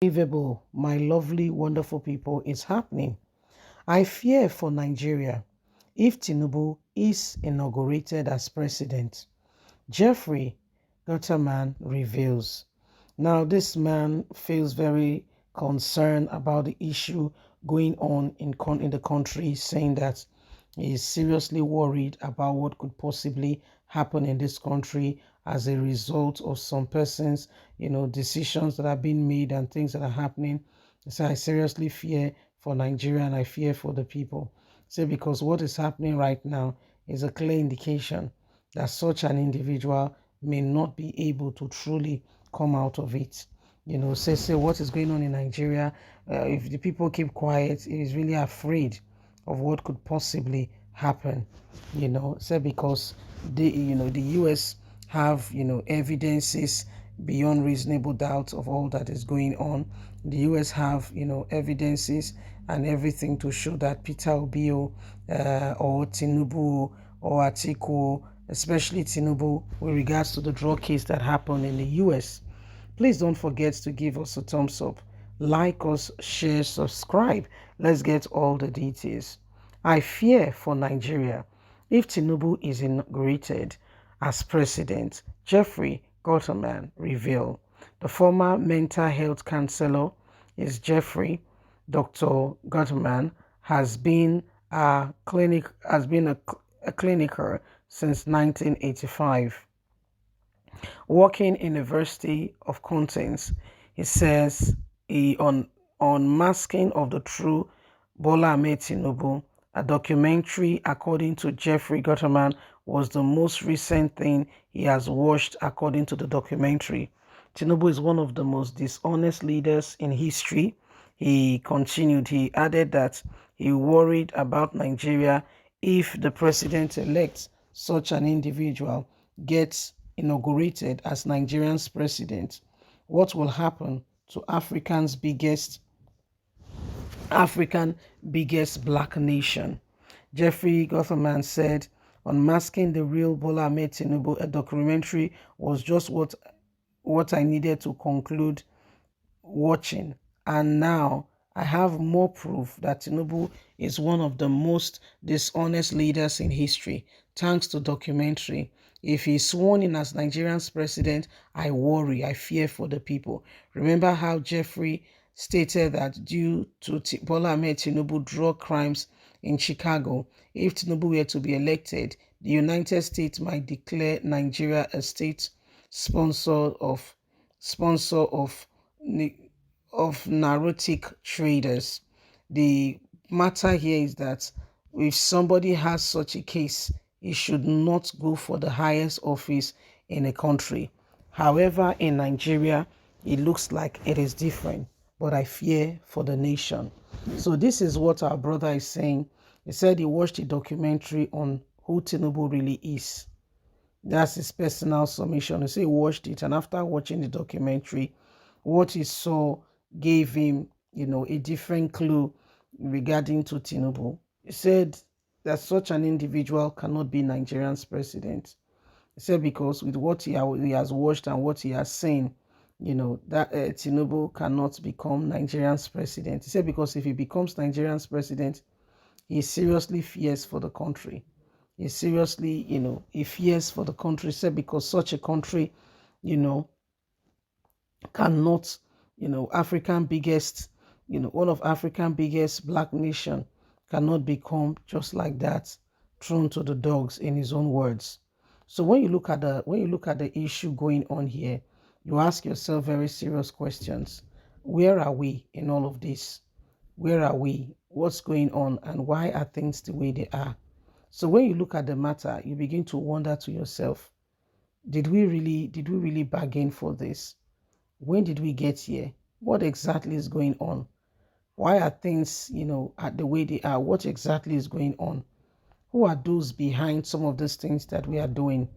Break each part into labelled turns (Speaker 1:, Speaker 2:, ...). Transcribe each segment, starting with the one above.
Speaker 1: Unbelievable, my lovely, wonderful people, is happening. I fear for Nigeria if Tinubu is inaugurated as president. Jeffrey Guterman reveals. Now, this man feels very concerned about the issue going on in the country, saying that he is seriously worried about what could possibly happen in this country as a result of some persons, decisions that are being made and things that are happening. So I seriously fear for Nigeria and I fear for the people. So because what is happening right now is a clear indication that such an individual may not be able to truly come out of it. Say what is going on in Nigeria. If the people keep quiet, he is really afraid of what could possibly happen. Say because the US have evidences beyond reasonable doubt of all that is going on. The US have evidences and everything to show that Peter Obi or Tinubu or Atiku, especially Tinubu, with regards to the drug case that happened in the US. Please don't forget to give us a thumbs up, like us, share, subscribe. Let's get all the details. I fear for Nigeria if Tinubu is inaugurated as president. Jeffrey Guterman revealed. The former mental health counselor is Jeffrey. Dr. Guterman has been a clinical since 1985. Working in University of Contents, he says on masking of the true Bola Ahmed Tinubu, a documentary, according to Jeffrey Guterman, was the most recent thing he has watched. According to the documentary, Tinubu is one of the most dishonest leaders in history. He continued, he added that he worried about Nigeria if the president-elect, such an individual, gets inaugurated as Nigerian's president. What will happen to African biggest black nation? Jeffrey Guterman said, unmasking the real Bola Ahmed Tinubu, a documentary was just what I needed to conclude watching. And now I have more proof that Tinubu is one of the most dishonest leaders in history, thanks to documentary. If he's sworn in as Nigerian's president, I worry, I fear for the people. Remember how Jeffrey stated that due to Bola Ahmed Tinubu drug crimes in Chicago, if Tinubu were to be elected, the United States might declare Nigeria a state sponsor of narcotic traders. The matter here is that if somebody has such a case, he should not go for the highest office in a country. However, in Nigeria, it looks like it is different, but I fear for the nation. So this is what our brother is saying. He said he watched a documentary on who Tinubu really is. That's his personal submission. He said he watched it, and after watching the documentary, what he saw gave him, a different clue regarding to Tinubu. He said that such an individual cannot be Nigerian's president. He said because with what he has watched and what he has seen, that Tinubu cannot become Nigerian's president. He said because if he becomes Nigerian's president, he seriously fears for the country. He seriously, he fears for the country. He said because such a country, cannot, African biggest, one of African biggest black nation cannot become just like that, thrown to the dogs, in his own words. So when you look at the issue going on here, you ask yourself very serious questions. Where are we in all of this? Where are we? What's going on? And why are things the way they are? So when you look at the matter, you begin to wonder to yourself, did we really bargain for this? When did we get here? What exactly is going on? Why are things, at the way they are? What exactly is going on? Who are those behind some of these things that we are doing?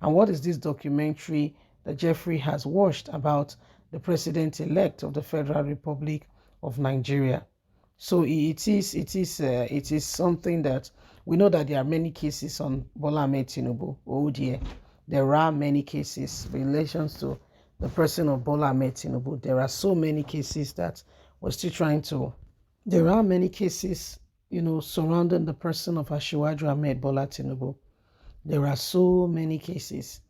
Speaker 1: And what is this documentary that Jeffrey has watched about the president-elect of the Federal Republic of Nigeria? So it is something that we know that there are many cases on Bola Ahmed Tinubu. Oh dear, there are many cases in relation to the person of Bola Ahmed Tinubu. There are so many cases that we're still trying to. There are many cases, surrounding the person of Asiwaju Ahmed Bola Tinubu. There are so many cases.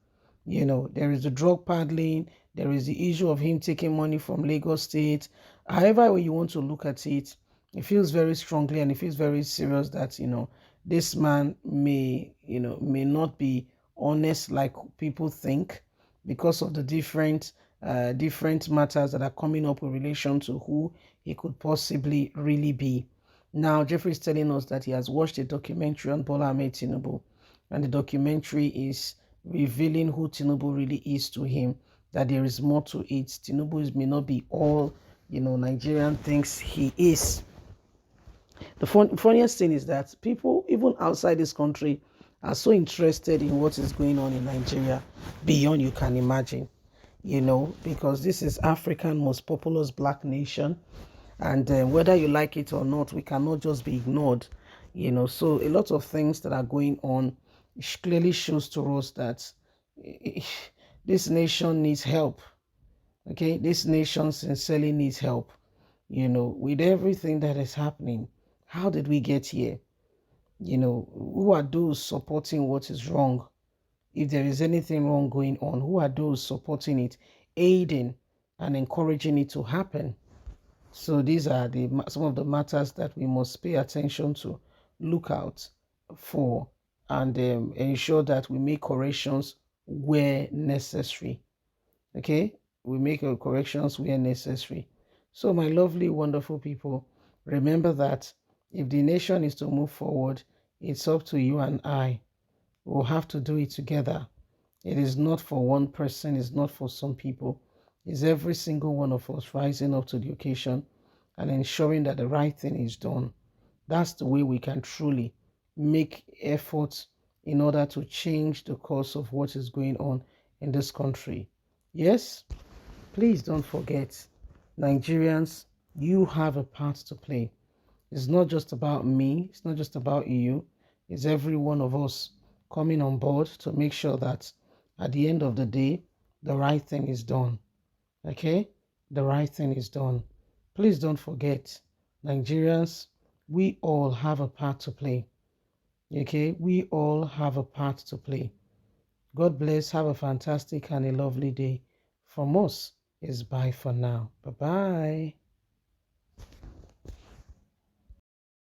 Speaker 1: There is the drug peddling, there is the issue of him taking money from Lagos State. However way you want to look at it, it feels very strongly and it feels very serious that, this man may not be honest like people think because of the different matters that are coming up in relation to who he could possibly really be. Now, Jeffrey is telling us that he has watched a documentary on Bola Ahmed Tinubu, and the documentary is revealing who Tinubu really is to him, that there is more to it. Tinubu may not be all, Nigerian thinks he is. The funniest thing is that people, even outside this country, are so interested in what is going on in Nigeria beyond you can imagine, because this is Africa's most populous black nation. And whether you like it or not, we cannot just be ignored, So a lot of things that are going on clearly shows to us that this nation needs help. Okay, this nation sincerely needs help. With everything that is happening, how did we get here? Who are those supporting what is wrong? If there is anything wrong going on, who are those supporting it, aiding and encouraging it to happen? So these are some of the matters that we must pay attention to, look out for, and ensure that we make corrections where necessary. Okay, we make corrections where necessary. So my lovely, wonderful people, remember that if the nation is to move forward, it's up to you and I. We'll have to do it together. It is not for one person, it's not for some people. It's every single one of us rising up to the occasion and ensuring that the right thing is done. That's the way we can truly make efforts in order to change the course of what is going on in this country. Yes, please don't forget, Nigerians, you have a part to play. It's not just about me, it's not just about you, it's every one of us coming on board to make sure that at the end of the day, the right thing is done. Okay? The right thing is done. Please don't forget, Nigerians, we all have a part to play. Okay? We all have a part to play. God bless. Have a fantastic and a lovely day. From us is bye for now. Bye-bye.